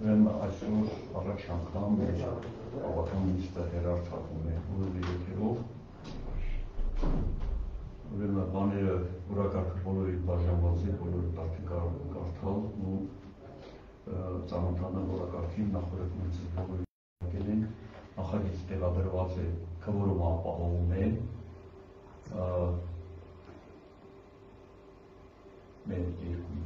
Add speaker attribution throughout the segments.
Speaker 1: Ուրեմն այսօր առաջ անգամ ավական նիստը հերարցակում է ուղղի եթերով։ Ուրեմն բաները որակարգը բոլորի բաժանված է, բոլորը արդեն կարող են կարդալ ու ծանոթանալ որակարգին նախորդներից բոլորի եկել ենք, նախագիծ տեղադրված է քվորումը ապահովում է մեր երկու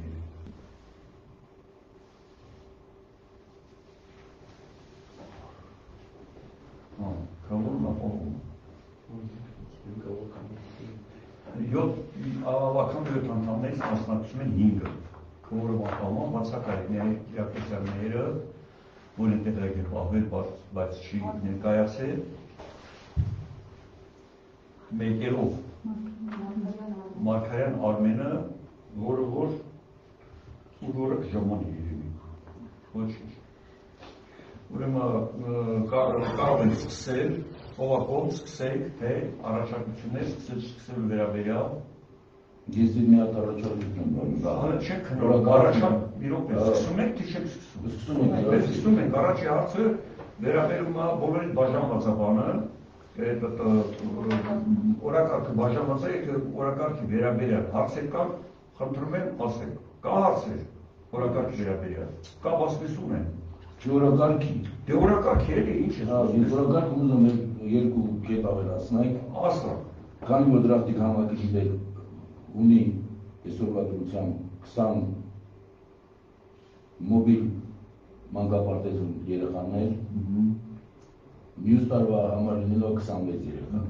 Speaker 1: քվորումը ապահովում ավական 7 անդամներից մասնակցում են 5-ը քվորումը ապահովում բացակայել Յակոբյանները, որ այնտեղ եկել պահվել, բայց չի ներկայացել մեկերով Մարգարյան Արմենը, որը ժամանի երևի ոչինչ ուրեմն կարող ենք սկսել ով սկսենք, թե առաջարկություններ սկսելու վերաբերյալ
Speaker 2: Ես մի հատ առաջարկություն
Speaker 1: չեք քննարկում, մի րոպե, սկսում եք, թե չեք սկսում ենք, առաջի հարցը վերաբերում է բոլորից բաժանված է բանը, օրակարգը բաժանված է, օրակարգի վերաբերյալ հարցեր կան, խնդրում եմ ասեք, կա հարցեր օրակարգի վերաբերյալ, կա բասնեսում են
Speaker 2: Օրակարգի
Speaker 1: Դե օրակարգի էլի, ինչ է
Speaker 2: օրակարգը ուզում եմ երկու կետ ավելացնենք
Speaker 1: ասա
Speaker 2: քանի որ դրախտիկ համակարգի ունի այսօրվա դրությամբ 20 մոբիլ մանկապարտեզում երեխաներ մյուս տարվա համար լինելով 26 երեխա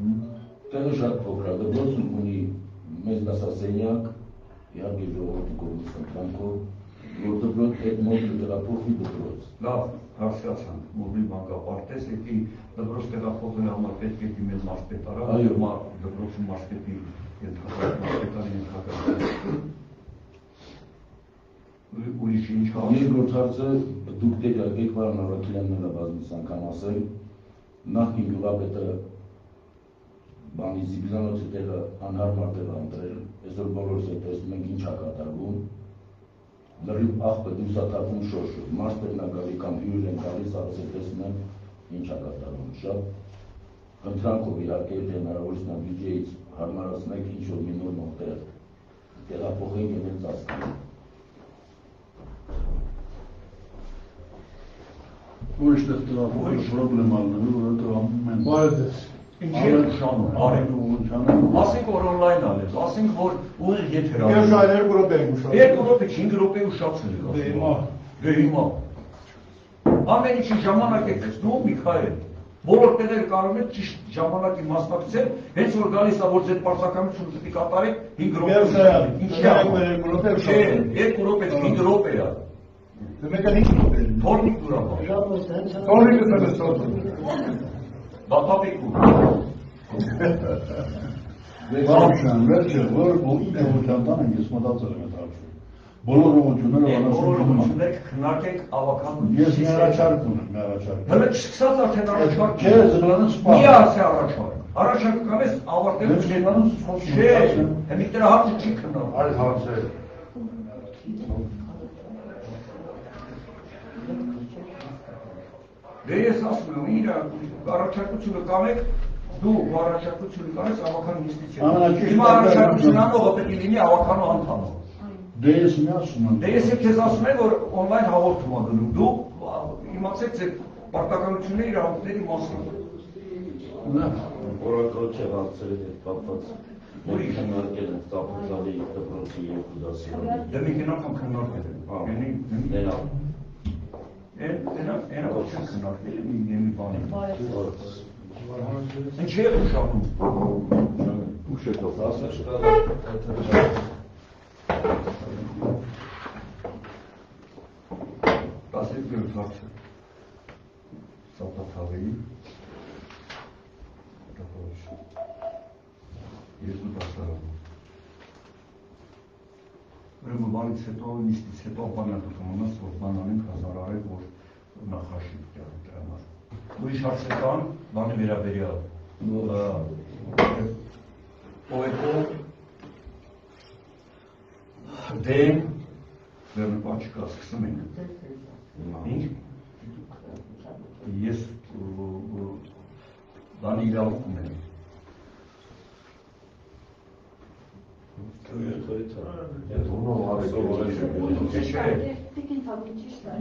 Speaker 2: տեղը շատ փոքր է դպրոցն ունի մեծ դասասենյակ իհարկե ժողովրդի կողմից խնդրանքով որ դպրոց այդ մոբիլը տեղափոխվի դպրոց
Speaker 1: լավ հասկացանք մոբիլ մանկապարտեզ եկի դպրոց տեղափոխելու համար պետք է դիմել մարզպետարան դպրոցի մարզպետի ուրիշ ինչ հարց
Speaker 2: երկրորդ հարցը դուք տեղյակ եք պարոն Առաքելյանն էլ բազմից անգամ ասել նախկին գյուղապետը բանի Զիբիզանոցի տեղը անհարմար տեղ է ընտրել այսօր բոլորս էլ տեսնում ենք ինչ է կատարվում լրիվ աղբը դուսաթափում շոշը մարզպետն է գալի կամ հյուր են գալիս ասել տեսնում են ինչ է կատարվում շատ խնդրանքով իհարկե հնարավորինս բյուջեից հարմարացնենք ինչ-որ մի նոր մոտեղ տեղափոխենք և հենց ասկանենք
Speaker 3: Ուրիշ տեղ տեղափոխել պրոբլեմ ալնելու, որովհետև ամեն
Speaker 1: Ինչ է ուշանում, ասենք որ օնլայն ալես, ասենք որ ուղիղ եթեր ալես
Speaker 3: 2 րոպե ենք ուշացել
Speaker 1: 2 րոպե, 5 րոպե ուշացել Դե հիմա Ամեն ինչի ժամանակ է գտնում Միքայել Բոլոր տեղերը կարող եք ճիշտ ժամանակի մասնակցել, հենց որ գալիս է որ ձեր պարզականությունը պետք է կատարեք 5 րոպե Չէ, 2 րոպե, 5 րոպե է
Speaker 3: Մեկը 5 րոպե
Speaker 1: Թորնիկ դուրա
Speaker 3: Թորնիկը սրտոտ
Speaker 1: Դատապիկ ու
Speaker 3: Վարամշան, վերջը, որ ինքնավության տան ենք, ես մտածել եմ այդ հարցը Բոլոր
Speaker 1: ուղղությունները քննարկենք ավական
Speaker 3: Ես մի առաջարկ ունեմ, մի առաջարկ
Speaker 1: Հələ չսկսած արդեն առաջարկ
Speaker 3: Չէ, զգլանից սպահ
Speaker 1: Մի ասե առաջարկ Առաջարկը կանես ավարտելուց Չէ, հեմիկ դրա հարցը չի քննարկում
Speaker 3: Այդ հարցը
Speaker 1: Դե ես ասում եմ, իր առաջարկությունը կանեք Դու առաջարկությունը կանես ավական նիստից Հիմա առաջարկություն անողը պետք է լինի ավականու անդամը
Speaker 3: Դե ես մի ասում եմ
Speaker 1: Դե ես քեզ ասում եմ, որ օնլայն հաղորդում է գնում Դու իմացեք ձեր պարտականությունների իրավունքների մասին
Speaker 2: Որակրոջ է հարցերը հետ կապված Մենք քննարկել ենք Տափուտալի դպրոցի 2 դասարանը
Speaker 1: Դե մի կնական քննարկել են Էնա ոչ են քննարկել մի բանի Ինչ է ուշանում
Speaker 2: Ուշ է թող
Speaker 1: Տասերկրորդ հարցը Սապաթավեի երկու դասարան Ուրեմն բանից հետո, նիստից հետո ապանյակը կմնաս, որ բան անենք հազարարեք, որ նախաշիվ դրանար Ուրիշ հարցեր կան, բանի վերաբերյալ Պոետով դեմ Վերնկա չկա, սկսում ենք։ Ինչ։ Ես բան իրավունք ունեմ։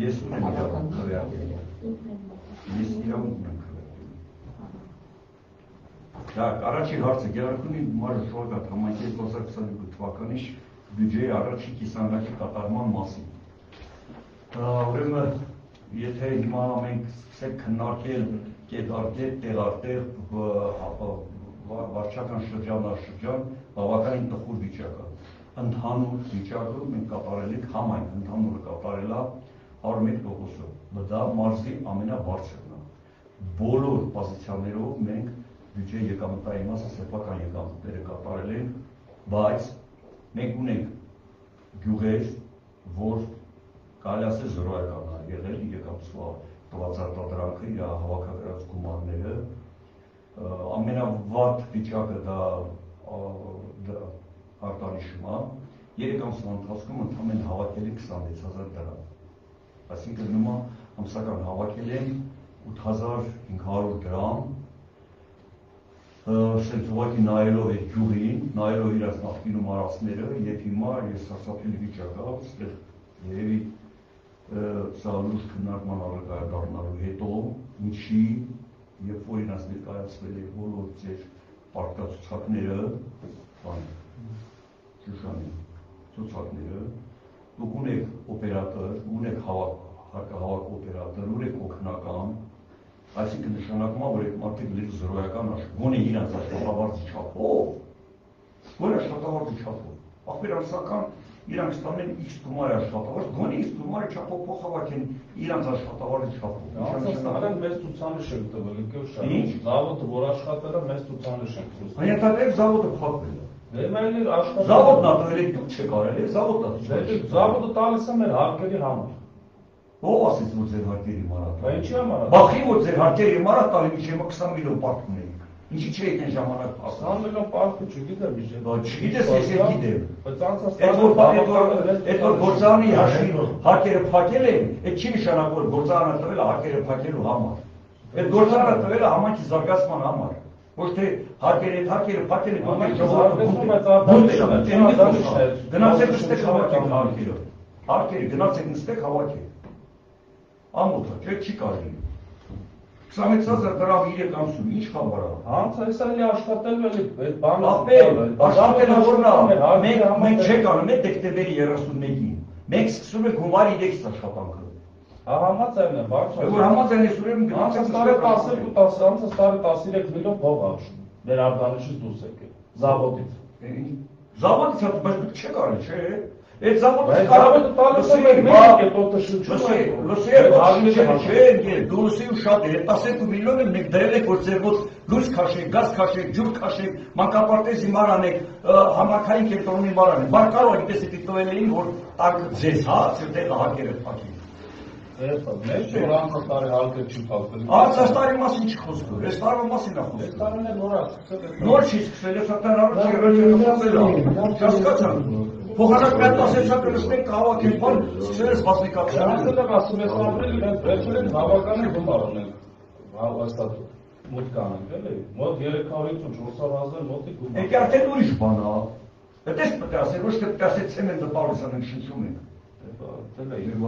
Speaker 1: Ես ունեմ իրավունք քվեարկել։ Ես իրավունք ունեմ քվեարկել։ Դա առաջին հարցը Գերարքունի մարշրուտ համայնքի 2022 թվականի բյուջեի առաջին կիսամյակի կատարման մասին։ Ուրեմն, եթե հիմա մենք սկսենք քննարկել կետարկետ, տեղարտեղ, վարչական շրջան, բավականին տխուր վիճակ է։ Ընդհանուր վիճակը մենք կատարել ենք համայնք, ընդհանուրը կատարել է 101%-ով։ Դա մարզի ամենաբարձրն է։ Բոլոր պոզիցիաներով մենք բյուջեի եկամտային մասը սեփական եկամուտները կատարել ենք, բայց մենք ունենք գյուղեր, որ կարելի ասել զրոյական է եղել եկամուտվա տված արտադրանքը, իր հավաքագրած գումարները, ամենավատ վիճակը դա արտանիշում է, 3 ամսվա ընթացքում ընդամենը հավաքել են 26,000 դրամ, այսինքն նոմա ամսական հավաքել են 8500 դրամ, սենց ուղղակի նայելով այդ գյուղին, նայելով իրաց նախկինում արածները, եւ հիմա ես սարսափելի վիճակ է, այստեղ երևի սա լուրջ քննարկման առարկա է դառնալու հետո, ինչի, երբ որ իրաց ներկայացվել է բոլոր ձեր պարտքացուցակները, Շուշանի ցուցակները, դուք ունեք օպերատոր, ունեք հարկահավաք օպերատոր, ունեք օգնական, այսինքն նշանակում է, որ այդ մարդիկ լրիվ զրոյական գոնե իրանց աշխատավարձի չափով, գոնե աշխատավարձի չափով, ախպերանցական իրանք ստանեն X գումարի աշխատավարձ, գոնե X գումարի չափով փոխավակեն իրանց աշխատավարձի չափով։
Speaker 4: Անցածները մեծ ցուցանիշ են տվել, ինչ զավոդը որ աշխատել է մեծ ցուցանիշ են տվել։
Speaker 1: Հայտարարել զավոդը փակվել է։
Speaker 4: Դեմայլի աշխատել։
Speaker 1: Զավոդն ատվել է դուք չեք արել, զավոդը։
Speaker 4: Զավոդը տալիս է մեր հարկերի համար։
Speaker 1: Ո՞վ ասեց որ ձեր հարկերի մարատ։
Speaker 4: Բա ինչի համար։
Speaker 1: Բախի որ ձեր հարկերի մարատ տալի միջև 20 միլիոն պարտք ունեիք։ Ինչի՞ չէիք այն ժամանակ ասել։
Speaker 4: 20 միլիոն պարտքը չգիտեմ ինչ է։
Speaker 1: Բա չգիտես ես գիտեմ։
Speaker 4: Բայց անցած
Speaker 1: Այդ որ գործարանի հաշվին հարկերը փակել են, այդ չի նշանակում որ գործարանը տվել է հարկերը փակելու համար։ Այդ գործարանը տվել է համայնքի զարգացման համար։ Ոչ թե հարկերը փակել են համայնքի ժողովրդի։ Գնացեք նստեք հավաքեք հարկերը։ Հարկերը գնացեք նստեք հավաքեք։ Ամոթը, չէ՞ չի կարելի։ 26000 դրամ 3 ամսում ինչ խաբար է։
Speaker 4: Հանց այսա էլի աշխատել էլի այդ բանը։
Speaker 1: Աշխատելը որն է։ Մենք չենք անում է դեկտեմբերի 31-ին։ Մենք սկսում ենք հունվարի 3-ից աշխատանքը։
Speaker 4: Հա համաձայն է, բարձր։
Speaker 1: Որ համաձայն է ուրեմն
Speaker 4: գնացած տարի 13 միլիոն փող աշուն։ Մեր արտանիշից դուրս եկել։ Զավոդից։
Speaker 1: Զավոդից հա բայց դուք չեք արել, չէ՞։ Այդ զավոդը
Speaker 4: կարող տալիս է մենք հետո շնչում։
Speaker 1: Լսի, դուրսի ու շատ է, 12 միլիոնը մենք դրել ենք որ ձեր մոտ լույս քաշեք, գազ քաշեք, ջուր քաշեք, մանկապարտեզի մարանեք, համակային կենտրոնի մարանեք։ Բար կարող եք տեսեք տվել էին որ տանկը ձեզ, հա, ցերտեղը հարկերը փակի։
Speaker 4: Մենք չէ որ անցած տարի հարկեր չի փակվել։
Speaker 1: Անցած տարի մասին չի խոսքը, այս տարվա մասին է խոսքը։
Speaker 4: Այս տարին էլ նոր է սկսել։
Speaker 1: Նոր չի սկսել, այս տարի առաջ հասկացան։ Փոխանակական ասեցակը նստենք հավաքենք բան, սկսել ես բասնիկացնել։
Speaker 4: Դրանից էլ ասում ես ապրել իրենց վերջել են բավականին գումար ունեն։ Հաստատ մոտ կանենք էլի, մոտ 350-400,000 մոտի գումար։
Speaker 1: Եկի արդեն ուրիշ բան է։ Դա պետք է ասել, ոչ թե պետք է ասել ցեմենտը պարուսան ենք շնչում ենք։
Speaker 4: Դա է։
Speaker 1: Եվ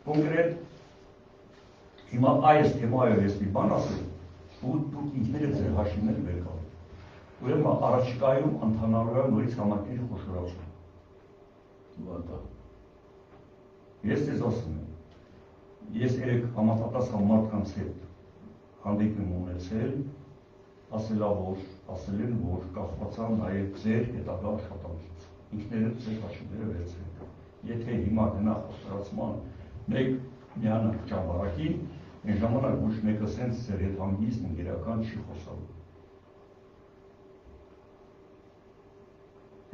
Speaker 1: կոնկրետ հիմա այս թեմայով ես մի բան ասել, ու դուք ինքներդ ձեր հաշիվները վեր կան։ Ուրեմն առաջիկայում ընդհանրորեն նորից համակարգի խոշորացում։
Speaker 2: Վատա։
Speaker 1: Ես ձեզ ասում եմ, ես երեք համապատասխան մարդկանց հետ հանդիպում ունեցել, ասել են, որ կախված են նաև ձեր հետագա աշխատանքից։ Ինքներդ ձեր հաշիվները վերցրեք։ Եթե հիմա գնա խոշորացման մեկ միանա ճամբարակին, այն ժամանակ ոչ մեկը սենց ձեր հետ հանգիստ ընկերական չի խոսալու։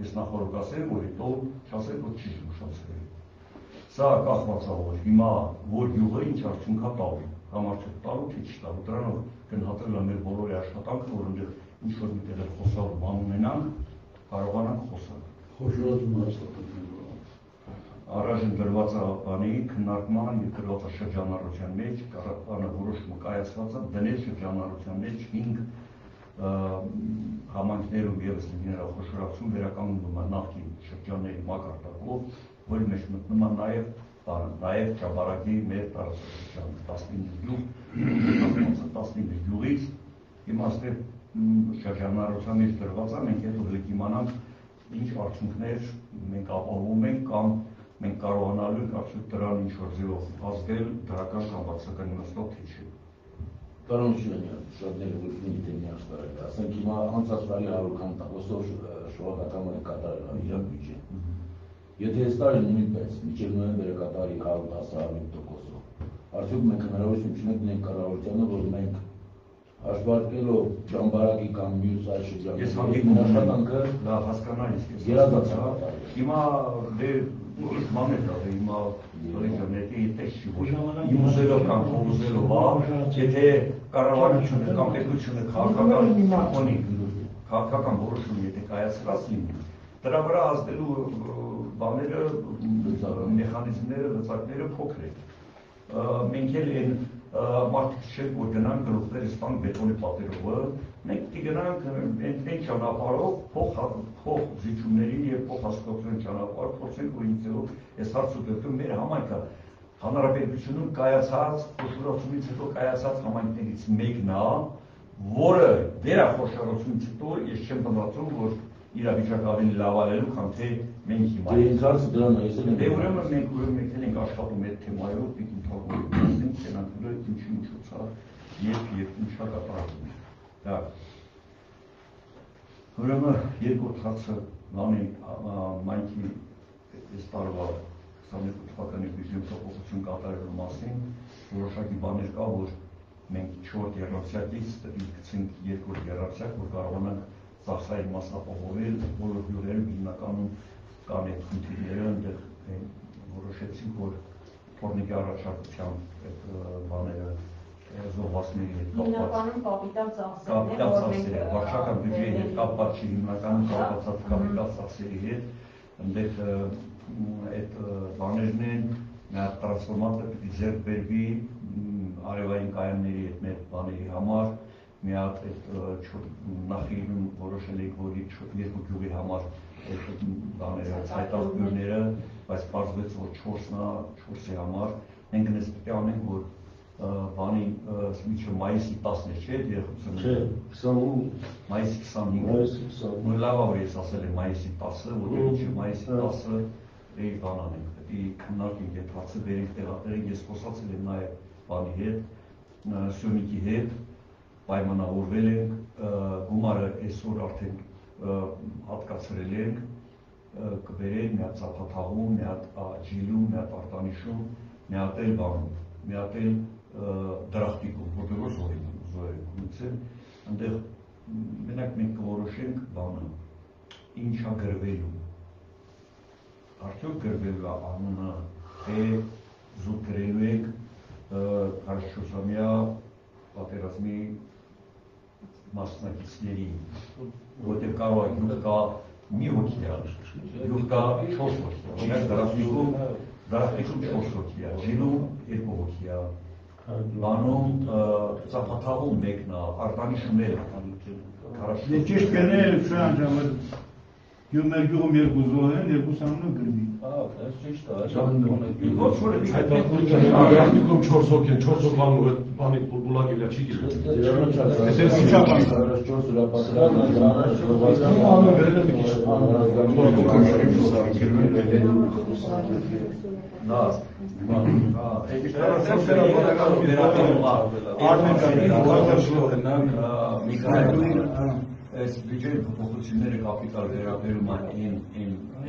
Speaker 1: Ես նախորդ ասեմ, որ հետո չասեմ, որ չի զգուշացրել։ Սա կախված է որ հիմա որ յուղը ինչ արդյունք է տալու, համար չէ տալու թե չի տալու, դրանով գնահատել է մեր բոլորի աշխատանքը, որ այնտեղ ինչ որ միտեղ խոսալ բան ունենանք, կարողանանք խոսալ։
Speaker 3: Խոշորացում հաստատել։
Speaker 1: Առայժմ դրված է բանի քննարկման եւ դրված է շրջանառության մեջ, կառավարանը որոշումը կայացված է դնել շրջանառության մեջ 5 համայնքներում եւս լինելա խոշորացում վերականգնվում է նախկին շրջանների մակարդակով, որի մեջ մտնում է նաեւ Ճաբարակի մեր տարածաշրջանը 15 գյուղից իմաստը շրջանառության մեջ դրված է, մենք հետո կիմանանք ինչ արդյունքներ մենք ապահովում ենք կամ մենք կարողանալու ենք արդյոք դրան ինչ-որ ձևով ազդել դրական կամ բացական իմաստով թե չէ։
Speaker 2: Պարոն Շուրանյան, շատ ներողություն դեմի աշխարհը, ասենք հիմա անցած տարի 100-ով շողակատամարը կատարել է իր բյուջեն։ Եթե այս տարի նույնպես մինչև նոյեմբերը կատարի 110%-ով, արդյոք մենք հնարավորություն չունենք կառավարությանը, որ մենք հաշվարկելով Ճամբարակի կամ մյուս այլ շրջանների աշխատանքը
Speaker 1: լավ հասկանալի է։
Speaker 2: Գերադասական։
Speaker 1: Հիմա դե որոշ բաներ կա, հիմա ինտերնետի տեքստ չի ոչ իմուզելով կամ փոխուզելով, եթե կառավարությունը կամ պետությունը քաղաքական որոշում եթե կայացրած լինի, դրա վրա ազդելու բաները, մեխանիզմները, լծակները փոքր են։ Մենք էլ այն մարդիկ չենք, որ գնանք գլուխները ստանք բետոնի պատերովը, մենք գնանք այն ճանապարհով փող զիջումների եւ փող հասկացության ճանապարհ փորձենք որ ինձով այս հարցը դեպքում մեր համայնքը հանրապետությունում կայացած խոշորացումից հետո կայացած համայնքներից մեկն է, որը վերախոշորացումից հետո ես չեմ մտածում, որ իրավիճակը ավելի լավ արելու, քան թե մենք հիմա։
Speaker 2: Դե հարցը դրան է,
Speaker 1: դե ուրեմն մենք ենք աշխատում այդ թեմայով, պիտի թողնենք ցենանքները ինչու՞ց է, երբ ինչա կատարվում է։ Դա ուրեմն երկրորդ հարցը բանի մայթի այս տարվա 22 թվականի բյուջեի փոփոխություն կատարելու մասին որոշակի բաներ կա, որ մենք 4 երրորդյակից գցենք երկրորդ երրորդյակ, որ կարողանանք ծախսային մաս ապահովել, բոլոր գյուղերում հիմնականում կան այդ խնդիրները, այնտեղ որոշեցինք, որ թորնիկի առաջարկությամբ այդ բաները զոհվածների հետ
Speaker 5: հիմնականում կապիտալ ծախսերն
Speaker 1: վարչական բյուջեի հետ կապված չի, հիմնականում կապված կապիտալ ծախսերի հետ, այնտեղ այդ բաներն են, մի տրանսֆորմատոր պիտի ձեռք բերվի արևային կայանների այդ մեր բաների համար, մի հատ այդ նախինում որոշել ենք, որ երկու գյուղի համար բաները, ցայտաղբյուրները, բայց պարզվեց, որ 4-ի համար, մենք նես պիտի անենք, որ բանի մայիսի 10-ն է, չէ, երխուցում
Speaker 2: Չէ, 25
Speaker 1: մայիսի 25 լավ որ ես ասել եմ մայիսի 10-ը, որտեղ չէ մայիսի 10-ը էի բան անենք, պետի քննարկենք այդ հարցը վերենք տեղադրենք, ես խոսացել եմ նաև բանի հետ, Սյունիքի հետ, պայմանավորվել ենք, գումարը այսօր արդեն հատկացրել ենք, կբերենք մի հատ Ծափաթաղում, մի հատ Ջիլում, մի հատ Արտանիշում, մի հատ էլ բանում, մի հատ էլ Դրախտիկում, որտեղ որ զոհեր ունեցել, այնտեղ մենակ մենք կորոշենք բանը, ինչա գրվելու, արդյոք գրվելու անունը, թե զուտ գրելու ենք 44-ամյա պատերազմի մասնակիցների, որտեղ կարող է գյուղ կա մի հոգի է, գյուղ կա 4 հոգի է, Դրախտիկում 4 հոգի է, Ջիլում 2 հոգի է, բանում Ծափաթաղում մեկն է, Արտանիշում էլ
Speaker 3: Ճիշտ կներել Շույան ջան, մեր գյուղում 2 զոհ են, 2 անունը գրվի։
Speaker 2: Այս ճիշտ է,
Speaker 1: ոչ որ
Speaker 6: Դրախտիկում 4 հոգի են, 4 հոգի այդ բանի բուլբուլակի վրա չի գիրել։
Speaker 1: Այս բյուջեի փոփոխությունները կապիտալ վերաբերում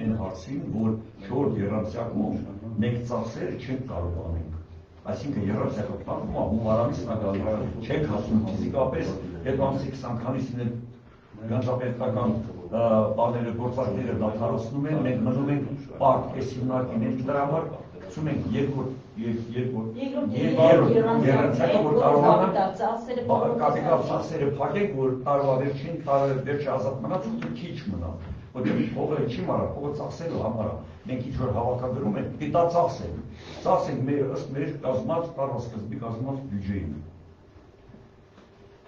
Speaker 1: են հարցին, որ 4 երամսյակում մենք ծախսերը չենք կարող անենք։ Այսինքն երամսյակը պատմում է հումարանից նագալի, չենք հասնում ֆիզիկապես, հետ ամսի 20 քանիսին էլ գանձապետական բաները, գործարքները դադարեցնում են, մենք մնում ենք պարկ, այս հիմնարկի ներք դրա համար, ցում ենք երկրորդ երամսյակը, որ կարողանանք կապիտալ ծախսերը փակենք, որ տարվա վերջին, վերջը ազատ մնաց ու քիչ մնա։ որտեղ փողը չի մարա, փողը ծախսելու համար է։ Մենք ինչ որ հավաքագրում ենք, պիտի դա ծախսենք։ Ծախսենք մեր ըստ մեր կազմած տարածքսկզբի կազմած բյուջեին։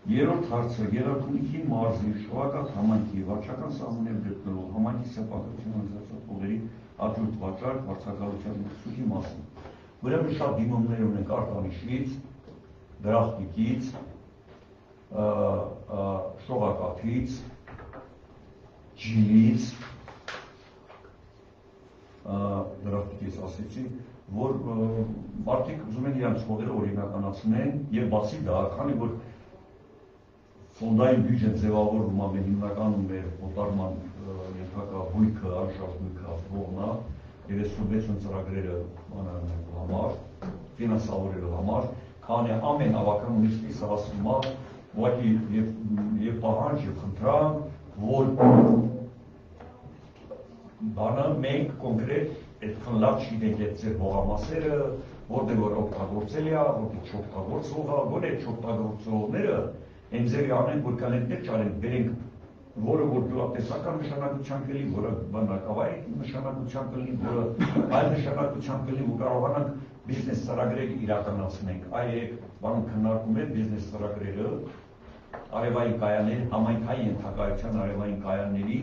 Speaker 1: Երրորդ հարցը Գեղարքունիքի մարզի շրջակայք համայնքի վարչական սահմաններ գտնվող համայնքի սեփականության օրենսդրության փողերի աջուրդ վաճառք վարձակալության մրցույթի մասին։ Ուրեմն շատ դիմումներ ունենք Արտանիշից, Դրախտիկից, Շողակաթից, Ջինից, Դրախտիկից ասեցի, որ մարդիկ ուզում են իրենց փողերը օրինականացնեն եւ բացի դա, քանի որ ֆոնդային բյուջեն ձևավորվում ամեն հիմնականում մեր օտարման ենթակա հույքը, արժան հույքը ողնա եւ այս սուբվենցիոն ծրագրերը բանալու համար, ֆինանսավորելու համար, քանի ամեն ավականունիստից ասում է, ուղղակի եւ պահանջ եւ խնդրան, որ բանը մենք կոնկրետ այդքան լավ չգիտենք այդ ձեր հողամասերը, որտեղ որ օգտագործել է, որտեղ չօգտագործվող է, որ այդ չօգտագործողները Են ձերի անենք, որ կանետներ չարենք, բերենք, որը որ գյուղատնտեսական նշանակության կլինի, որը բնակավայրի նշանակության կլինի, որը այլ նշանակության կլինի, ու կարողանանք բիզնես ծրագրեր իրականացնենք։ Այ բան քննարկում են բիզնես ծրագրերը, արևային կայանների, համայնքային ենթակայության արևային կայանների,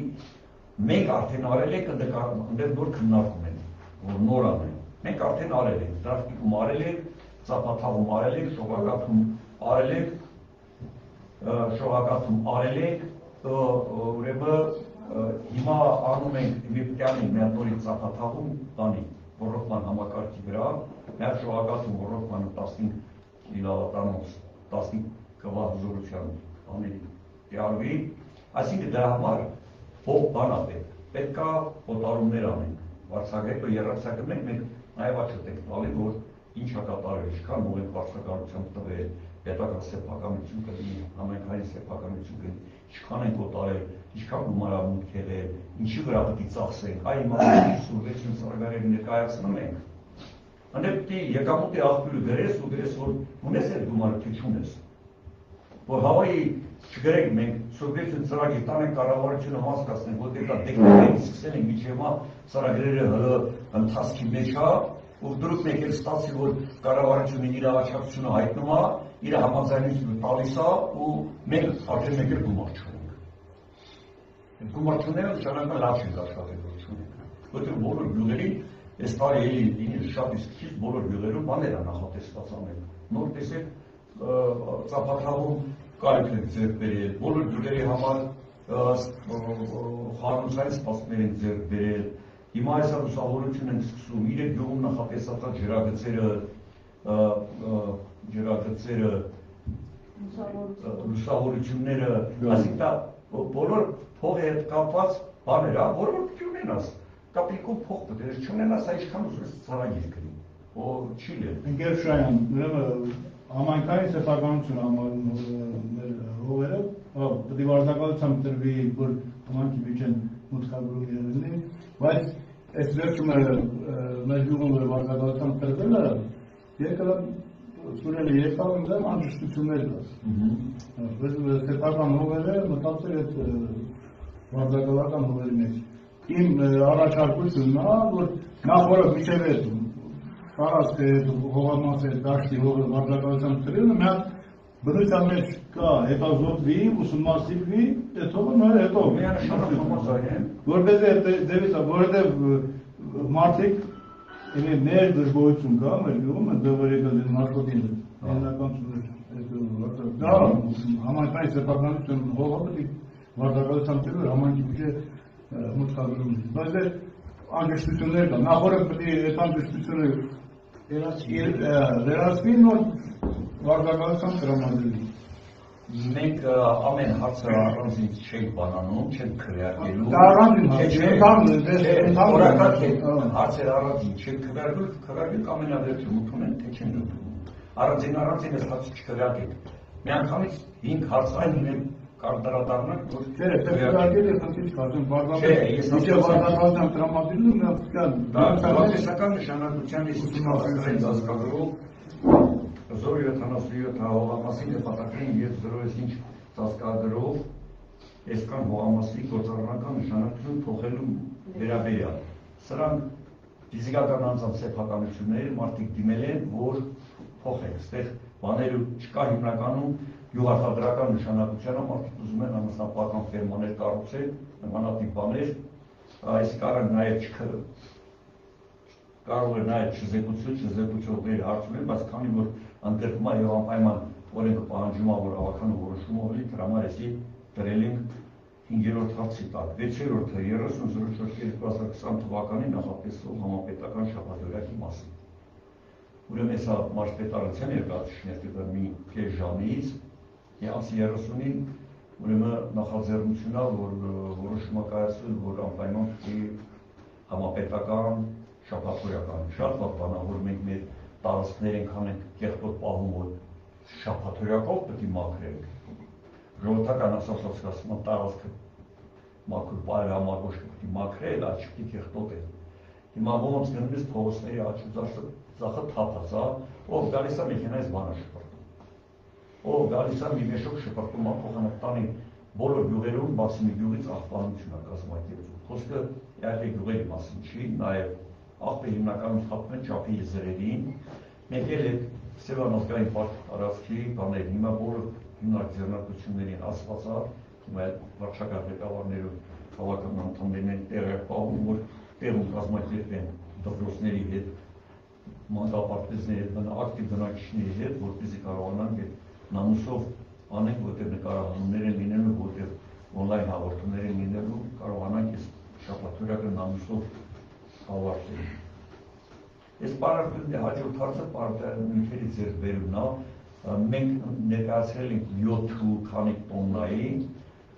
Speaker 1: մենք արդեն արել ենք, ընդդեմ նոր քննարկում են, որ նոր անեն։ Մենք արդեն արել ենք, Դրախտիկում արել ենք, Ծափաթաղում արել ենք, Շողակաթում արել ենք, Շողակաթում արել ենք, ուրեմն հիմա անում ենք մի պիտի մի հատ նորից Ծափաթաղում տանի ռոռոկման համակարգի վրա, մի հատ Շողակաթում ռոռոկմանը 15 կիլովատանոց, 15 կվա հզորության աների դիարվի, այսինքն դրա համար հող բան է պետք է օտարումներ անենք, վարձակետը երրացակում ենք, մենք նաև աչոտ ենք տալի, որ ինչ է կատարել, ինչքան հող ենք վարձակալությամբ տվել, պետական սեփականություն կլինի, համայնքային սեփականություն կլինի, ինչքան ենք օտարել, ինչքան գումարամուտք եղել, ինչի վրա պետք է ծախսենք, այ իմաստի սուբվենցիոն ծրագրերը ներկայացնում ենք։ Այնտեղ պետք է եկամուտի աղբյուրը գրես ու գրես, որ ունես այդ գումարը, թե չունես։ Որ հավայի չգրենք մենք սուբվենցիոն ծրագիր տանենք կառավարությունը հասկացնենք, որտեղ դա դեկտեմբերից սկսել ենք մինչև հիմա ծրագրերը հլը ընթացքի մեջ է, ու դուք մեկ էլ ստացի, որ կառավարությունը իր առաջարկությունը հայտնում է, իր համաձայնությունը տալիս է ու մենք արդեն մեկ էլ գումար չունենք։ Այդ գումար չունենալը նշանակում է լավ չենք աշխատել, որ չունենք։ Որտեղ բոլոր գյուղերին այս տարի էլի լինի շատ իսկ քիչ բոլոր գյուղերում բաներ է նախատեսված անել։ Նոր տեսեք Ծափաթաղում կարիք ենք ձեռք բերել, բոլոր գյուղերի համար խառնուրդային սպասումներ ենք ձեռք բերել։ Հիմա այս լուսավորություն ենք սկսում, իրեք գյուղում նախատեսած ջրագծերը, լուսավորությունները, այսինքն բոլոր փողի հետ կապված բաներ, որը որ պիտի ունենաս, կապիկում փող պետք է չունենաս, այսքան ուզես ծրագիր գրի, որ չի լեն։
Speaker 3: Ընկեր Շայան, ուրեմն համայնքային սեփականություն համարում մեր հողերը, պետք է վարձակալությամբ տրվի, որ համայնքի բյուջեն մուտքագրում եղնի, բայց այս վերջում մեր գյուղում վարձակալությամբ տրվելը երկրը սուրել է երկավ ընդեմ անջշտություններ կաս։ Սեփական հողերը մտածել այդ վարձակալական հողերի մեջ։ Իմ առաջարկությունն է, որ նախ որը միջև այդ տարածքը հողամասը դաշտի հողը վարձակալությամբ տրելը մի հատ բնության մեջ կա հետազոտվի, ուսումնասիրվի, այդ հողը նոր հետո որպեսզի որովհետև մարդիկ ներ դժգոհություն կա մեր գյուղում, այնտեղ որ եկել են նարկոտին հիմնական դա համայնքային սեփականություն հողը պետք է վարձակալությամբ տրվել համայնքի բյուջե մուտքագրում։ Բայց այդ անջշտություններ կա, նախորդը պետք է այդ անջշտությունը վերացվի նոր վարձակալությամբ տրամադրվի։
Speaker 1: Մենք ամեն հարցը առանձին չենք բանանում, չենք քվեարկելու։
Speaker 3: Դա առանձին
Speaker 1: հարցեր առանձին չենք քվեարկելու ամենավերջում ընդունեն, թե չեն ընդունում։ Առանձին այս հարցը չքվեարկենք։ Միանգամից 5 հարց այն ունենք կարտարադառնանք, որ
Speaker 3: քվեարկել է խնդիր չկա, վարձակալությամբ տրամադրելու
Speaker 1: տնտեսական նշանակության ուսումնասիրության ծածկագրով 077 հողամասի նպատակային եւ 0.5 ծածկագրով այսքան հողամասի գործառնական նշանակություն փոխելու վերաբերյալ։ Սրանք ֆիզիկական անձանց սեփականություններ մարդիկ դիմել են, որ փոխեն, այստեղ բաները չկա հիմնականում գյուղարտադրական նշանակությանը մարդիկ ուզում են անասնապահական ֆերմաներ կառուցել, նմանատիպ բաներ, այս կարող է նաև չզեկուցողների հարցնել, բայց քանի որ ընդգրկման եւ անպայման օրենքը պահանջում է, որ ավականու որոշումը լինի, դրա համար էսի դրել ենք 5-րդ հարցի տակ, 6-րդը 30/04/2020 թվականի նախատեսվող համապետական շաբաթօրյակի մասին։ Ուրեմն հեսա մարզպետարության երկաթշներկը մի կես ժամից, անցի 30-ին, ուրեմն նախաձեռնությունա, որ որոշումը կայացվել, որ անպայման համապետական շաբաթօրյական, շատ բան, որ մենք մեր տարածքներ ենքան ենք կեղտոտ պահում, որ շաբաթօրյակով պետք է մաքրենք։ Ժողովրդական ասոցիացիան տարածքը մաքուր պայմանավորոշ պետք է մաքրել, այդ չպետք է կեղտոտել։ Հիմա ոնց գնում ես փողոցների աչուձախը թափած, ով գալիս է մեքենայից բանը շպրտում։ Ով գալիս է մի մեշոք շպրտում, փոխանականի բոլոր գյուղերում, բացի մի գյուղից աղբանություն է կազմակերպվում։ Խոսքը իհարկե գյուղերի մասին չի, նաև աղբը հիմնականում թափվում են ճապի եզերերին, մենք էլ այդ Սևան ազգային պարկ տարածքի բաներ, հիմա բոլոր հիմնարկ ձեռնարկություններին ասված է, հիմա այդ վարչական ղեկավարներում քաղաքական անդամներն են տեղը պահում, որ տեղում կազմակերպեն դպրոցների հետ, մանկապարտեզների հետ, ակտիվ բնակիչների հետ, որպեսզի կարողանանք այդ նամուսով անենք, որտեղ նկարահանումներ են լինելու, որտեղ օնլայն հաղորդումներ են լինելու, կարողանանք այս շաբաթօրյակը նամուսով ավարտել։ Այս պարարտների հաջորդ հարցը պարարտանյութերի ձեռքբերումն է, մենք ներկայացրել ենք 7 քանի տոննայի,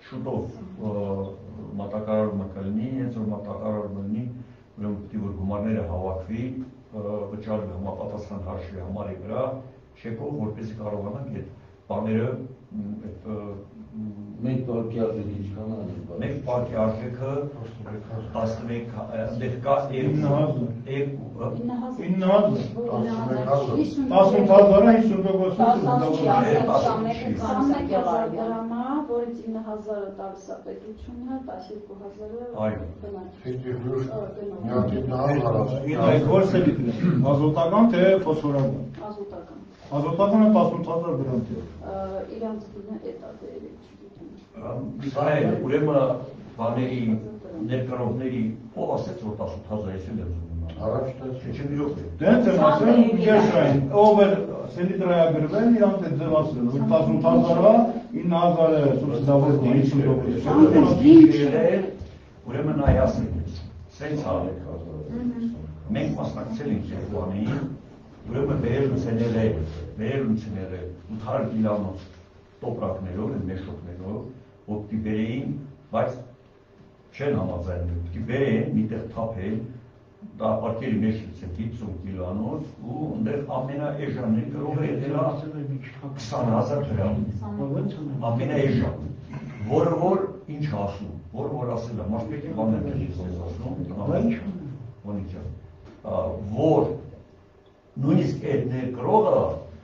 Speaker 1: շուտով մատակարարումը կլինի, հենց որ մատակարարումը լինի, ուրեմն պետք է որ գումարները հավաքվի, վճարվի համապատասխան հաշվի համարի վրա, չեկով, որպեսզի կարողանանք այդ բաները
Speaker 2: Մենք պարկի արժեքը ինչքան է։
Speaker 1: Մենք պարկի արժեքը 11 դեռ կա
Speaker 5: 9,000 որից 9,000-ը տալիս է պետությունը, 12,000-ը
Speaker 3: ազոտական թե ֆոսֆորական։
Speaker 5: ազոտական։
Speaker 3: Ազոտականը 18,000 դրամ է։
Speaker 5: Իրանց դինը էտատերի չգիտեմ։
Speaker 1: Սա է, ուրեմն բաների ներկրողների ով ասեց, որ 18,000 ես էլ եմ զուգում։
Speaker 3: Դենց եմ ասել, միջաշային, ով էր սելիտրայագրվել, իրանց է ձևացրել, որ 18,000-ը 9,000-ը սուբսիդավորվում է 50%։
Speaker 1: Ուրեմն այ ասենք, սենց արեք, մենք մասնակցել ենք երկուանին, ուրեմն վերելուցենել 800 կիլոմոտ տոպրակներով, մեշոկներով, որ պիտի բերեին, բայց չեն համաձայնում, պիտի բերեն, միտեղ թափել, դա պարկերի մեջ լցեն 50 կիլոանոց ու ընդեղ ամենաէժանների գրողը ետելա 20,000 դրամ, ամենաէժան, որը որ ինչ ասում, որ ասել է, մարդպետի բաներ կերից ես ասում, որ նույնիսկ այդ ներկրողը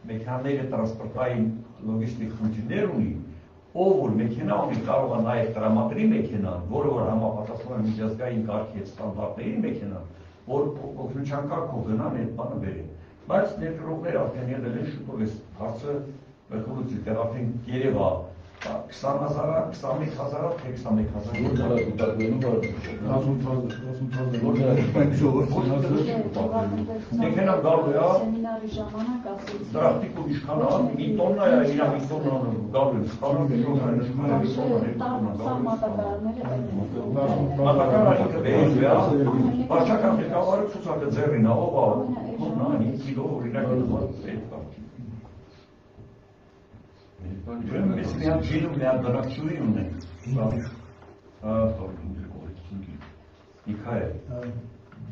Speaker 1: մեքենաները տրանսպորտային լոգիստիկ խնդիրներ ունի, ով որ մեքենա ունի կարող է նաև տրամադրի մեքենան, որը որ համապատասխանում է միջազգային կարգի հետ ստանդարտների մեքենան, որ օգնության կարգով գնան այդ բանը բերեն։ Բայց ներկրողները արդեն եղել են շուտով այս հարցը վերքորուց դեռ արդեն երևա 20,000-ը, 21,000-ը, թե 21,000-ը։ Մեքենա գալու է, դրախտիկ ու իշխան է, մի տոննա է, իրա մի տոննա գալու է, սպարան մատակարարիկը բերելու է, վարչական ղեկավարը ցուցակը ձեռին է, ով է, տոննա, 5 կիլո, օրինակ է Ուրեմն ես մի հատ ջինում մի հատ բնակչուհի ունենք, Միքայել,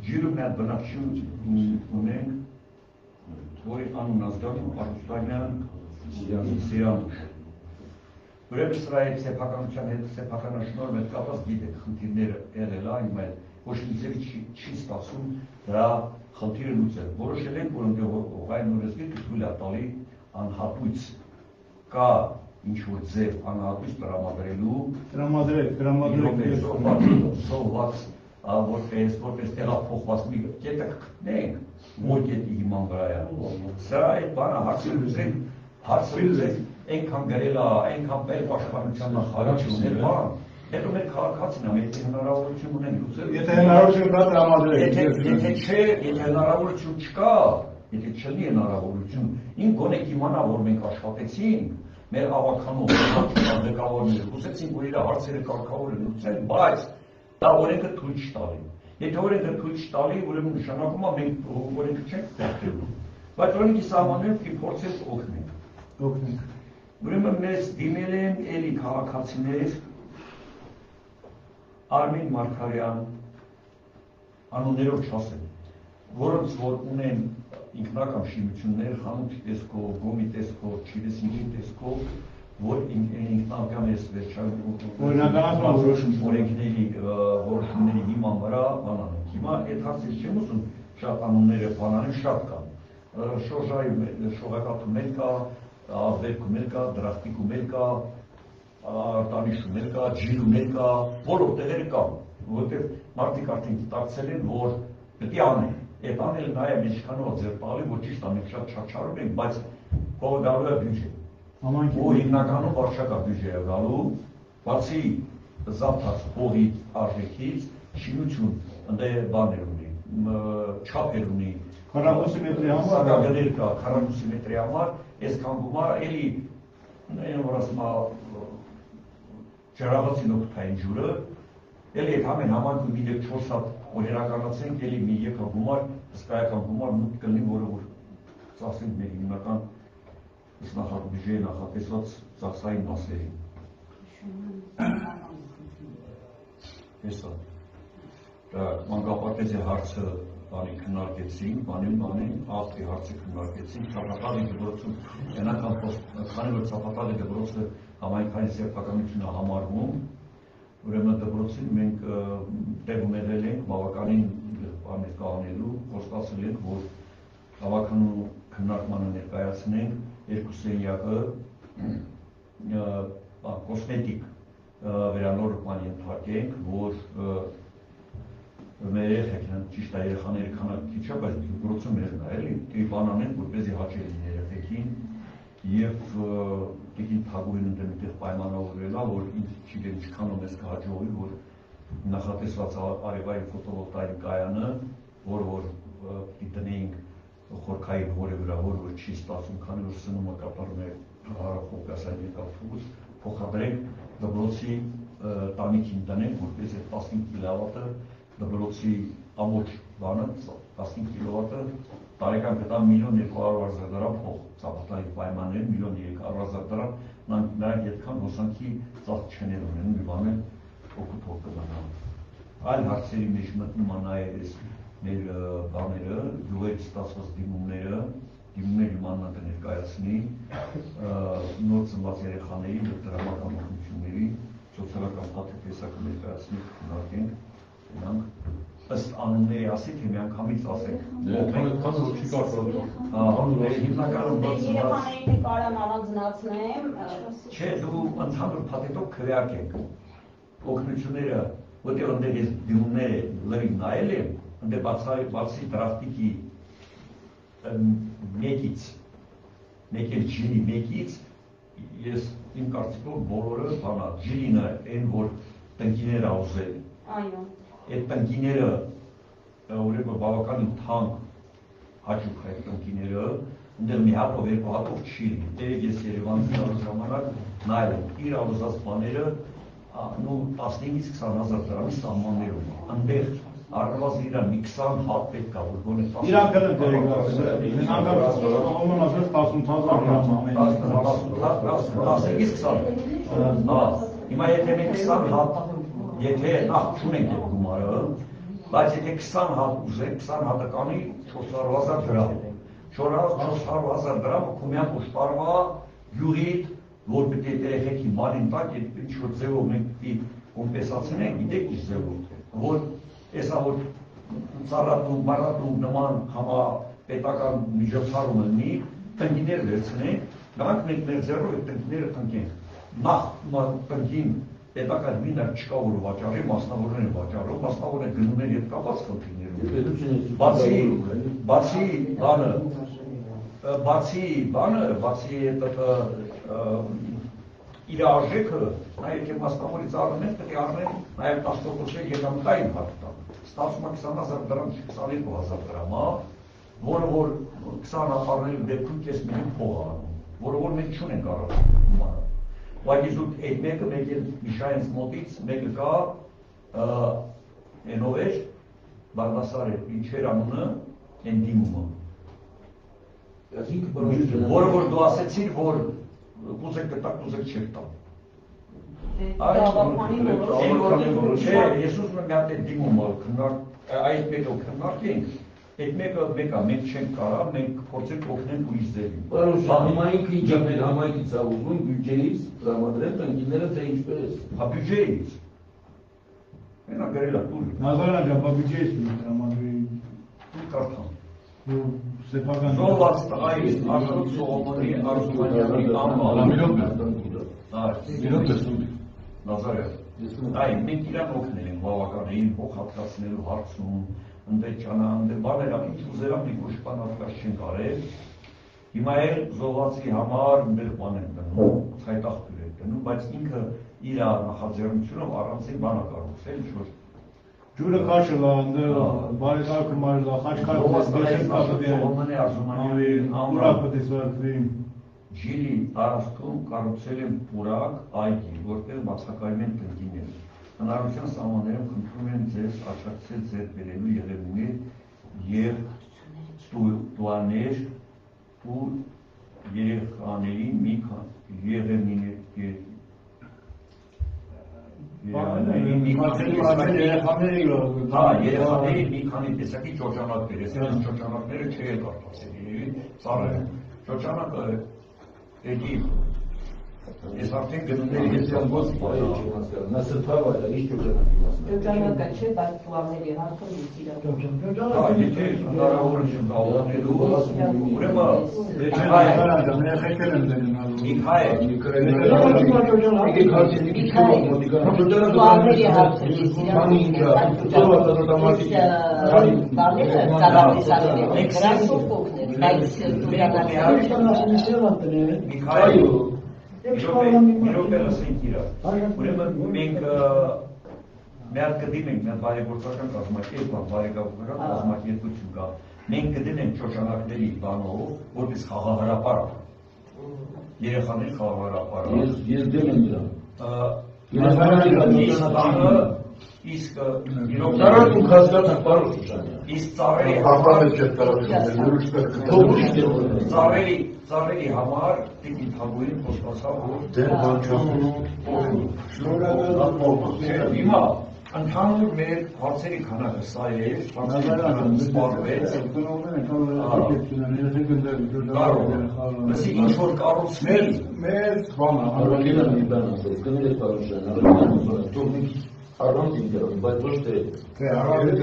Speaker 1: ջինում մի հատ բնակչուհի ունենք, որի անուն ազգանում Արուստանյան Սիրանուշ։ Ուրեմն սրա այդ սեփականության հետ սեփականաշնորհ հետ կապված գիտեք խնդիրները եղել է, հիմա ոչ մի ձևի չի ստացվում դրա խնդիրը լուծել։ Որոշել ենք, որ ընդեղ հողային օրենսգիրքը թույլ է տալի անհատույց կա ինչ-որ ձև անհատույց տրամադրելու
Speaker 3: տրամադրեք
Speaker 1: զոհված որպես տեղափոխված մի կետը կգտնենք, որ կետի հիման վրա է։ Սրա այդ բանը հարցրել ուզենք, այնքան գրել է, այնքան պես պաշտպանության նախարարություն ուներ բան, հետո մեր քաղաքացին է, եթե հնարավորություն ունեն լուծել։
Speaker 3: Եթե հնարավորություն կա տրամադրեք։
Speaker 1: Եթե չէ, եթե հնարավորություն չկա, եթե չլինի հնարավորություն, ինք գոնե կիմանա, որ մենք աշխատեցինք, մեր ավականով ղեկավարները լուծեցինք, որ իր հարցերը կարգավոր են լուծել, բայց դա օրենքը թույլ չտալի։ Եթե օրենքը թույլ չտալի, ուրեմն նշանակում է մենք օրենքը չենք ստեղծելու։ Բայց օրենքի սահմաններում պիտի փորձենք օգնենք։ Ուրեմն մեզ դիմել են էլի քաղաքացիներ Արմեն Մարգարյան, անուններով չասեմ, որոնց որ ունեն ինքնական շինություններ, խանութի տեսքով, գոմի տեսքով, չգիտես ինչի տեսքով, որ ինքնական ես օրենքների հիման վրա բանան ենք։ Հիմա այդ հարցից չեմ ուզում շատ անունները բանանեն, շատ կան։ Շողակաթում էլ կա, Աղբերքում էլ կա, Դրախտիկում էլ կա, Արտանիշում էլ կա, Ջիլում էլ կա, բոլոր տեղերը կան, որովհետև մարդիկ արդեն գիտակցել են, որ պետք է անեն։ Այդ անելը նաև ինչքանով ձեր տալի, որ ճիշտ է, մենք շատ չարչարում ենք, բայց կողը գալու է բյուջե։ Ու հիմնականում վարչական բյուջե է գալու, բացի զապթած հողի արժեքից, շինություն, ընդ բաներ ունի, չափեր ունի,
Speaker 3: 40 մետրի համար,
Speaker 1: սակագներ կա, 40 մետրի համար, այսքան գումար, էլի, որ ասում է, ջրաղացին օգտային ջուրը, էլի այդ ամեն համանքում մի 4 հատ օրինականացենք, էլի մի եկա գումար, հսկայական գումար մուտք կլինի, որը որ ծախսենք մեր հիմնական բյուջեի նախատեսված ծախսային մասերին։ Հեսա, մանկապարտեզի հարցը բանի քննարկեցինք, բանի աղբի հարցը քննարկեցինք, Ծափատալի դպրոցում, քանի որ Ծափատալի դպրոցը համայնքային սեփականություն է համարվում, ուրեմն դպրոցին մենք տեղ ունեցել ենք բավականին բաներ կանելու, խոստացել ենք, որ բավականու քննարկմանը ներկայացնենք երկու սենյակը կոսմետիկ վերանորոգման ենթարկենք, որ մեր երեխեքն ճիշտ է երեխաների քանակը քիչ է, բայց դպրոցը մերն է, էլի բան անենք, որպեսզի հաճելի լինի երեխեքին եւ տիկին Թագուհին ընդդեմ պայմանավորվել է, որ ինձ չգիտեմ ինչքանով մեզ կհաջողի, որ նախատեսված արևային ֆոտովոլտայիկ կայանը, որ պիտի տնեինք խորքային հորի վրա, որ չի ստացվում, քանի որ սնումը կատարում է հարախոկասային եկավթուց, փոխադրենք դպրոցի տանիքին տնենք, որպես այդ 15 կիլովատը դպրոցի ամոչ բանը, 15 կիլովատը տարեկան կտա 1.200.000 դրամ փող, Ծափատալի պայմաններում 1.300.000 դրամ, նրանք այդքան հոսանքի ծախս չեն ունեն, մի բան է օգուտ հող կդանան։ Այլ հարցերի մեջ մտնում է նաև մեր բաները, գյուղերից ստացված դիմումների մանրակը ներկայացնի, նոր ծնված երեխաների և դրամական օգնությունների սոցիալական փաթեթեսակը ներկայացնի քննարկենք, դրանք ըստ անունների ասի, թե միանգամից ասենք։
Speaker 6: Քանը որ չի կարծրացում։
Speaker 1: Հիմնականում
Speaker 5: երեխաներին կարամ առանձնացնեմ։
Speaker 1: Չէ, դու ընդհանուր փաթեթով քվեարկենք օգնությունները, որտեղ ընդեղ ես դիմումները լրիվ նայել եմ, ընդեղ բացի դրախտիկի մեկ էլ ջիլի մեկից, ես իմ կարծիքով բոլորը բանա, ջիլինը են, որ տնկիներ ա ուզել։
Speaker 5: Այո։
Speaker 1: Այդ տնկիները ուրեմն բավականին թանկ հաճուկ է տնկիները, ընդեղ մի հատով երկու հատով չի լինի։ Դերեք ես Երևանում գալու ժամանակ նայել եմ իր ավազած բաները 15-ից 20.000 դրամի սահմաններում, ընդեղ առնվազն իրան մի 20 հատ պետք է, որ գոնե 10
Speaker 3: Իրան կլն դերեք, ասես 15-ից
Speaker 1: 20։ Հիմա եթե մենք 20 հատ, եթե նախ չունենք այդ գումարը, բայց եթե 20 հատ ուզենք, 20 հատը կանի 400.000 դրամ։ 400.000 դրամը քումյան ուշպարվա յուղիտ, որ պետք է երեխեքի բանին տակ, ինչ-որ ձևով մենք պիտի կոմպենսացնենք, գիտեք ինչ ձևով, որ եսա որ ծառատու, մարատու նման համապետական միջոցառումը լինի, տնկիներ վերցնենք, Գանք մենք մեր ձեռով այդ տնկները տնկենք։ Նախ տնկին պետակարգին չկա որ վաճառի, մասնավորները վաճառում, մասնավորները գնում են հետ կապած խնդիրներով։ Բացի իր արժեքը, նաև եթե մասնավորից առնեն, պետք է առնեն նաև 10% եկամտային հարթակ։ Ստացվում է 20,000 դրամ, 22,000 դրամ, որը որ 20 առնելու դեպքում կես միլիոն փող անում, որը որ մենք չունենք առողջություն։ Բայց իսկ այդ մեկը մեկ էլ Միշայինց մոտից մեկը կա այնով էր Բաղդասարը ինչեր անունը են դիմումը։ Որը որ դու ասեցիր, որ կուզեք կտակ, կուզեք չեք տա։ Չէ, ես ուզում եմ մի հատ այդ դիմումը այդ մեկը քննարկենք, այդ մեկը մենք չենք կարա, մենք փորձենք օգնենք ուրիշ ձևին։
Speaker 2: Համայնքը ինչ է մեր համայնքից է ուզում բյուջեից տրամադրել տնկիները թե ինչպես։
Speaker 1: Հա բյուջեից։ Մենա գրել է տուր։
Speaker 3: Նազարյան ջան, բա բյուջեից տրամադրի։
Speaker 1: Կարդամ։
Speaker 3: Սեփական
Speaker 1: Զոհված տղայի Աշոտ Սողոմոնի Արզումանյանի անվան։ Նազարյան։ Այ մենք իրան օգնել ենք բավականին փող հատկացնելու հարցում, ընդերջանան, բաներ ինչ ուզելա մենք ոչ բան հատկաց չենք արել։ Հիմա էլ զոհվածի համար մեր բան են դնում, ցայտախտուր են դնում, բայց ինքը իր նախաձեռնությունով առանցին բան է կառուցել, ինչ-որ
Speaker 3: ջուրը քաշելա, բարեկարգը մարելա, խաչքարը
Speaker 1: Ջիրի տարածքում կառուցել են պուրակ այգի, որտեղ բացակայում են տնկիներ։ Հնարավորության սահմաններում խնդրում են ձեզ աջակցել ձեր բերելու եղևնիներ եւ տուաներ ու երեխաների մի երեխաների մի քանի տեսակի ճոճանակներ, այս ճոճանակները չէի կարծել, ծառեր են։ Ճոճանակը էդի ես արդեն գնումների հետ
Speaker 2: Նա սրբավայր է, ինչ ճոճանակի մասն է։
Speaker 7: Ճոճանակը չէ, բայց պլանների հարցում իցիրա։
Speaker 1: Եթե հնարավորություն կա օգնելու, մենք միած կդիմ ենք, միած բարեգործական կազմակերպություն կա, մենք կդիմ ենք ճոճանակների բանով, որպես խաղահարապար, երեխաների խաղահարապար։
Speaker 2: Ես դեմ եմ դրան։
Speaker 1: Իսկ
Speaker 2: Դարատում կազգացան պարոն Շուշանյան։
Speaker 1: Իսկ ծառերի համար պիտի թագուին խոստացավ, որ հիմա ընդհանուր մեր հարցերի քանակը սա է, սպառվեց, լսի ինչ որ կառուցվել
Speaker 3: մեր բանը,
Speaker 2: Առանց ինտերոն, բայց ոչ թե
Speaker 3: առանց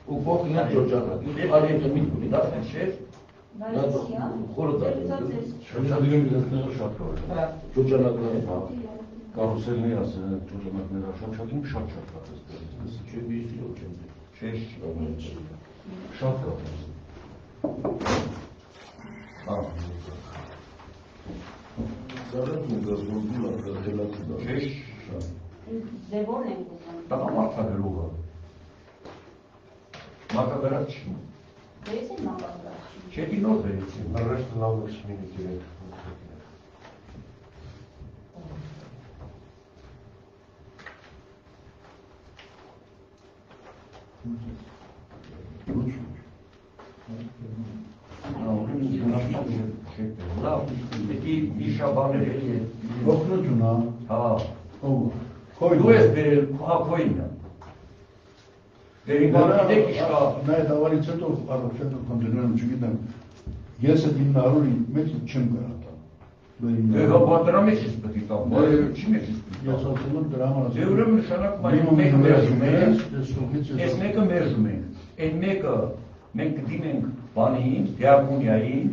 Speaker 2: ու փոխինա ճոճանակ։ Արիետը մի քանի դա չէ։ Խորտա։
Speaker 6: Շրջադիրները շատ կար։
Speaker 2: Ճոճանակները
Speaker 6: Կարուսելներ ասեն, ճոճանակները շրջադին շատ կար։
Speaker 2: չէ, բիստիլով չեմ։
Speaker 1: Չէ,
Speaker 6: շատ կար։
Speaker 2: Զարդում գազգոզգուլա կրդելացի դա։
Speaker 1: Չէ,
Speaker 5: Ձևորն ենք ուզում։
Speaker 1: տղամարդ է գրողը։ Մակագրած չի։
Speaker 5: Դες են մակագրած։
Speaker 1: Չէ, դինոր վերեցին։
Speaker 6: Առաջ լավ շմինի դիրեք։
Speaker 1: Լավ, դեպի վիշաբաներ էլի է։
Speaker 3: օգնություն,
Speaker 1: Հա,
Speaker 3: ով
Speaker 1: դու ես բերել, հա, քոյինը։ Դերինքան գիտեք իշկա։
Speaker 3: Այդ ավարից հետո առողջական կոնտեներում չգիտեմ, ես այդ 900-ի մեջ չեմ կարա տալ։
Speaker 1: Դե հա բադրամի չես պետք է տամ, չի մեջ ես պետք
Speaker 3: Ես ասում եմ դրա համար
Speaker 1: Դե ուրեմն նշանակում է մեկը մերժում ենք, այս մեկը մերժում ենք, այդ մեկը մենք կդիմենք բանին, դիագոնիային,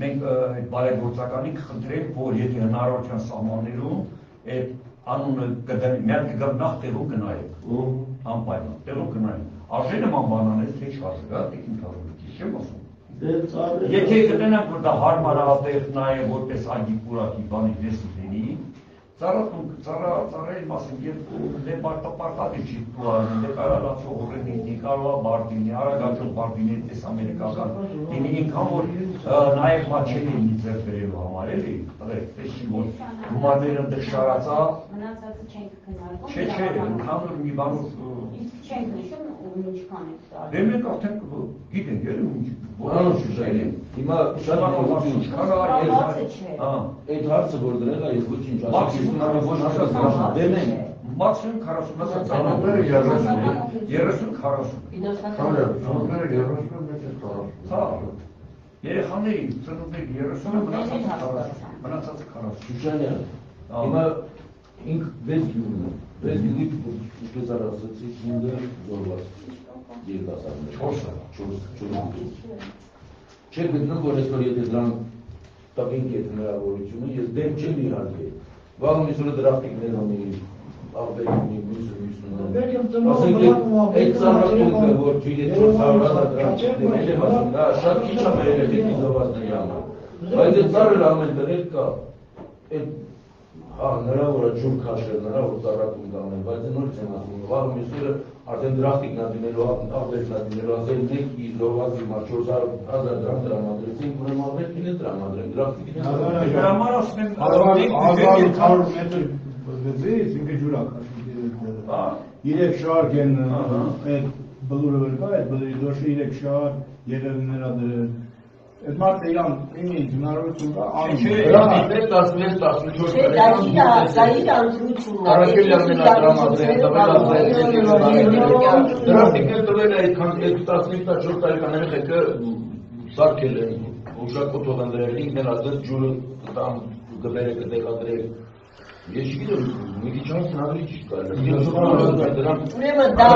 Speaker 1: մենք այդ բարեգործականին կխնդրենք, որ եթե հնարավորության սահմաններում այդ անունը կդնի, միայն կգամ նախ տեղում կնայեք, անպայման, տեղում կնայեք, արժե նման բանանես, թե չարժե, դա տեքին կարողի, չեմ ասում։ Եթե կտնենք, որ դա հարմարավետ նայե որպես ագի պուրակի բանի լեսի դենի, ծարայի մասին դե բարտապարտադի չի պուարն, դե կարալացող հորենի, կարվա բարտինի, արագաճող բարտինի տես ամերիկական, դինի ինքան որ նայեք մաչելի ինի ձեր բերելու համար էլի, տղեք, տես չի որ գումարները դեղ շարացա,
Speaker 8: մնացածը չենք քննարկում։
Speaker 1: չէ, ընդհանուր մի բանով
Speaker 8: Չենք նշում ու ինչքան է դա։
Speaker 1: Դե մենք արդեն գիտենք էլի
Speaker 2: Բանոց շուշայլի, հիմա շատ նորություն այդ հարցը որ դրել է ես ոչինչ
Speaker 1: մաքսիմում 40
Speaker 2: դեմ եմ
Speaker 1: մաքսիմում 40 ծանոթները 30-40 հա երեխաների ծնունդների 30-ը մնացածը 40
Speaker 2: Շուշայլի հիմա ինք 6 գյուղն է 6 գյուղի ինչպես ասացի 5-ը զորված երիտասարդներ 4 Չեք գտնում, որ այսօր եթե դրան տվենք այդ հնարավորությունը, ես դեմ չեմ իհարկե։ Վաղ միսուրը դրախտիկներ ունի, աղբերինի, մյուսը, ասենք այդ ծառատունքը, որ չի այդ 400-ը դրախտիկներ եմ ասում, նա շատ քիչ է մերել է դեպի զովազների համար։ Բայց այդ ծառը ամեն դրել կա, նրա որ ջուր քաշել, նրա որ ծառատուն կանեն, բայց նորից եմ ասում, վաղ միսուրը արդեն դրախտիկն է դիմելու, աղբերն է դիմելու, ասել մեկ իր զովազի մար 400,000 դրամ տրամադրեցին, ուրեմն աղբերքին է տրամադրեն, դրախտիկին է տրամադրեն։
Speaker 1: Դրա համար ասում եմ
Speaker 3: 1800 մետր գծից ինքը ջուր է քաշում։ 3 շարք են այդ բլուրը վեր կա, այդ բլուրի դոշը 3 շարք, երևներա դրել։ Այդ մարդը իրան ինի հնարավորություն կա անում։
Speaker 2: Չէ, 16-14
Speaker 7: Դա իր անձնությունն է։
Speaker 2: Արաքելյան մենադրամադրեն, դրախտիկներ տվել է այդքան 15-14 տարեկաների հետը սարքել են, ուժակոտով են դրել, ինքն են ասել ջուրը տամ գբերը կտեղադրել։ Ես չգիտեմ, մի քիչ անց նավի չի կարել։
Speaker 7: Ուրեմն դա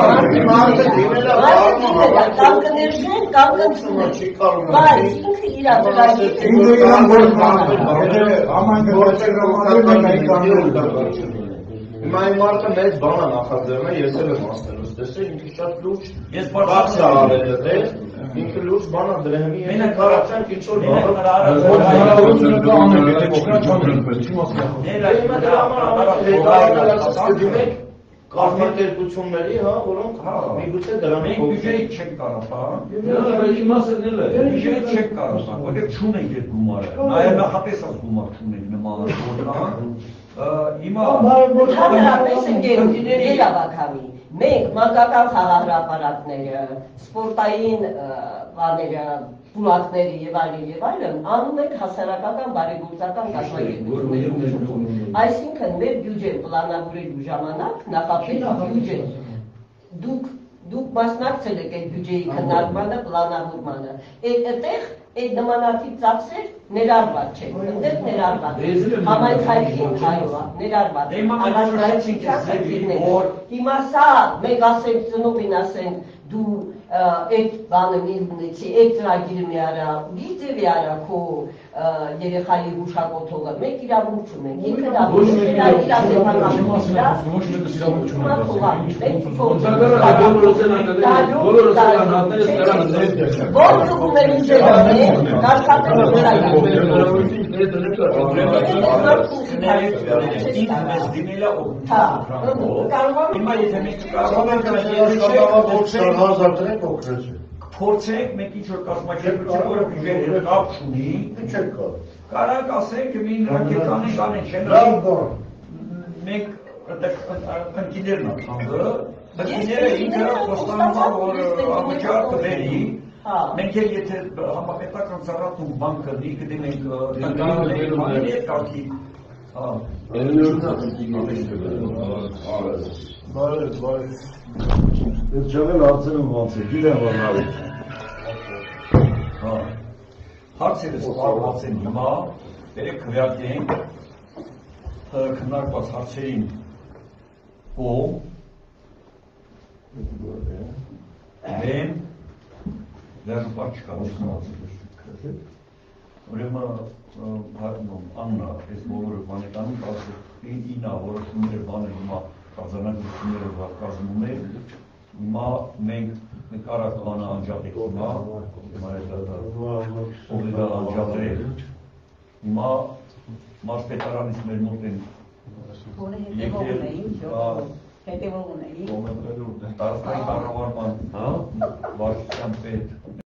Speaker 7: կամ կներժեն, կամ կնցնեն։ Բայց ինքը իր
Speaker 4: Հիմա այն մարդը մեծ բան է նախաձեռնել, ես էլ եմ ասնելուց տեսել, ինքը շատ լուրջ բաց է արել, ինքը լուրջ բան է դրել, մենք կարացանք ինչ-որ կազմակերպությունների, որոնք միգուցե դրանով
Speaker 1: բյուջեի չեք կարող, հա։
Speaker 2: Իմասն էլ է։
Speaker 1: Բյուջեի չեք կարող, որտեղ չունենք այդ գումարը։ Նաև նախատեսած գումար չունենք նման գործան։ Հիմա
Speaker 7: Ընդհանրապես ընկերությունների հավաքավի։ Մենք մանկական խաղահրապարակները, սպորտային բաները, պուլակները եւ այլն անում ենք հասարակական բարեգործական կազմակերպություններում։ Այսինքն մեր բյուջեն պլանավորելու ժամանակ նախապես բյուջե դուք մասնակցել եք այդ բյուջեի քննարկմանը, պլանավորմանը։ Այդտեղ այդ նմանատիպ ծախսեր ներառված չեն, այնտեղ ներառված։ Համայնքային հայոց ներառված։ Հիմա սա մենք ասենք ծնողին ասենք դու այդ բանը մի ունեցի, այդ ծրագիրը մի արա, դիցի արա քո երեխայի հուշակոթողը, մենք իրավունք չունենք, ինքը դա ոչ
Speaker 1: Փորձենք մենք ինչ-որ կազմակերպություն, որը բյուջեի կապ չունի, կարանք ասենք մի հարկեկանի կանեն չեն մենք ընկիներն ատամը, ընկիները ինքը խոստանում որ ամճար կվերի, մենք էլ եթե համապետական ծառատուն բան կդի, կդիմենք տնկաների հետ կարգի,
Speaker 9: Ես ճավել հարցերում ոնց է, գիտեմ որ նավի։
Speaker 1: Հարցերը սպառված են հիմա, բերեք քվեարկենք, քննարկված հարցերին կողմ, դեմ, լեռնապար չկա, ուրեմն Աննա, այս բոլորը բանեկանում ինա որոշումները բաներ հիմա կազանագություններով կազմում է, հիմա մենք նկարակ բանը անջատեք հիմա օգիգալ անջատել, հիմա մարսպետարանից մեր մոտ են
Speaker 8: հետևող ունեի,
Speaker 1: տարածքային կառավարման վարչության պետ